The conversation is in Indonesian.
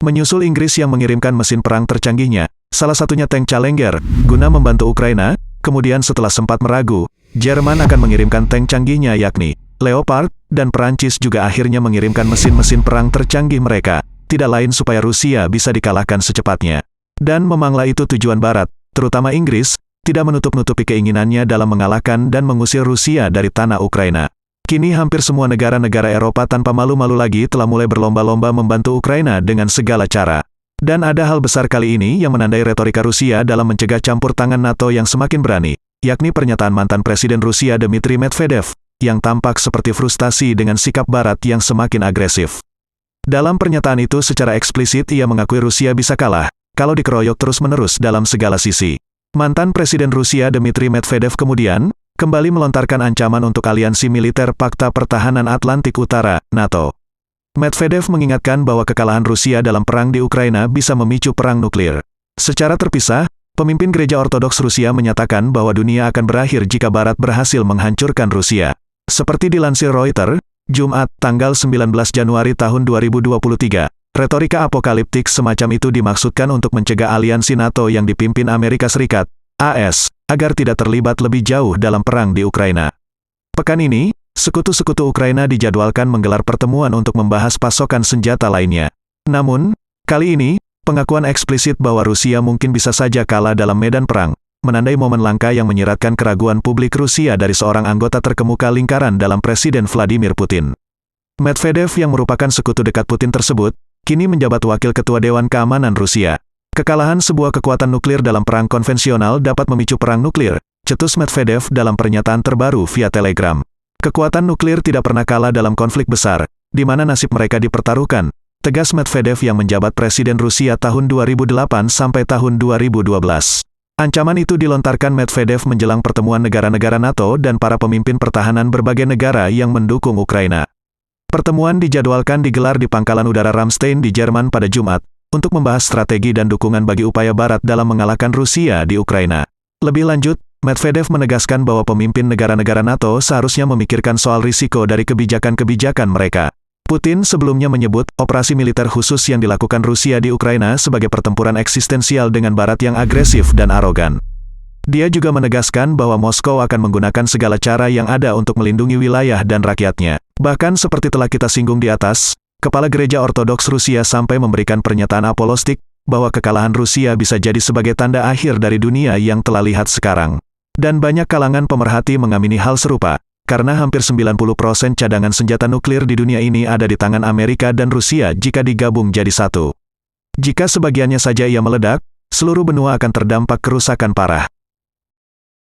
Menyusul Inggris yang mengirimkan mesin perang tercanggihnya, salah satunya tank Challenger, guna membantu Ukraina, kemudian setelah sempat meragu, Jerman akan mengirimkan tank canggihnya yakni Leopard, dan Perancis juga akhirnya mengirimkan mesin-mesin perang tercanggih mereka, tidak lain supaya Rusia bisa dikalahkan secepatnya. Dan memanglah itu tujuan Barat, terutama Inggris, tidak menutup-nutupi keinginannya dalam mengalahkan dan mengusir Rusia dari tanah Ukraina. Kini hampir semua negara-negara Eropa tanpa malu-malu lagi telah mulai berlomba-lomba membantu Ukraina dengan segala cara. Dan ada hal besar kali ini yang menandai retorika Rusia dalam mencegah campur tangan NATO yang semakin berani, yakni pernyataan mantan Presiden Rusia Dmitry Medvedev, yang tampak seperti frustasi dengan sikap Barat yang semakin agresif. Dalam pernyataan itu secara eksplisit ia mengakui Rusia bisa kalah, kalau dikeroyok terus-menerus dalam segala sisi. Mantan Presiden Rusia Dmitry Medvedev kemudian kembali melontarkan ancaman untuk aliansi militer Pakta Pertahanan Atlantik Utara, NATO. Medvedev mengingatkan bahwa kekalahan Rusia dalam perang di Ukraina bisa memicu perang nuklir. Secara terpisah, pemimpin Gereja Ortodoks Rusia menyatakan bahwa dunia akan berakhir jika Barat berhasil menghancurkan Rusia. Seperti dilansir Reuters, Jumat, tanggal 19 Januari tahun 2023, retorika apokaliptik semacam itu dimaksudkan untuk mencegah aliansi NATO yang dipimpin Amerika Serikat, AS, agar tidak terlibat lebih jauh dalam perang di Ukraina. Pekan ini, sekutu-sekutu Ukraina dijadwalkan menggelar pertemuan untuk membahas pasokan senjata lainnya. Namun, kali ini, pengakuan eksplisit bahwa Rusia mungkin bisa saja kalah dalam medan perang, menandai momen langka yang menyiratkan keraguan publik Rusia dari seorang anggota terkemuka lingkaran dalam Presiden Vladimir Putin. Medvedev yang merupakan sekutu dekat Putin tersebut, kini menjabat Wakil Ketua Dewan Keamanan Rusia. Kekalahan sebuah kekuatan nuklir dalam perang konvensional dapat memicu perang nuklir, cetus Medvedev dalam pernyataan terbaru via Telegram. Kekuatan nuklir tidak pernah kalah dalam konflik besar, di mana nasib mereka dipertaruhkan, tegas Medvedev yang menjabat Presiden Rusia tahun 2008 sampai tahun 2012. Ancaman itu dilontarkan Medvedev menjelang pertemuan negara-negara NATO dan para pemimpin pertahanan berbagai negara yang mendukung Ukraina. Pertemuan dijadwalkan digelar di Pangkalan Udara Ramstein di Jerman pada Jumat, untuk membahas strategi dan dukungan bagi upaya Barat dalam mengalahkan Rusia di Ukraina. Lebih lanjut, Medvedev menegaskan bahwa pemimpin negara-negara NATO seharusnya memikirkan soal risiko dari kebijakan-kebijakan mereka. Putin sebelumnya menyebut operasi militer khusus yang dilakukan Rusia di Ukraina sebagai pertempuran eksistensial dengan Barat yang agresif dan arogan. Dia juga menegaskan bahwa Moskow akan menggunakan segala cara yang ada untuk melindungi wilayah dan rakyatnya. Bahkan seperti telah kita singgung di atas, Kepala Gereja Ortodoks Rusia sampai memberikan pernyataan apologetik bahwa kekalahan Rusia bisa jadi sebagai tanda akhir dari dunia yang telah lihat sekarang. Dan banyak kalangan pemerhati mengamini hal serupa, karena hampir 90% cadangan senjata nuklir di dunia ini ada di tangan Amerika dan Rusia jika digabung jadi satu. Jika sebagiannya saja ia meledak, seluruh benua akan terdampak kerusakan parah.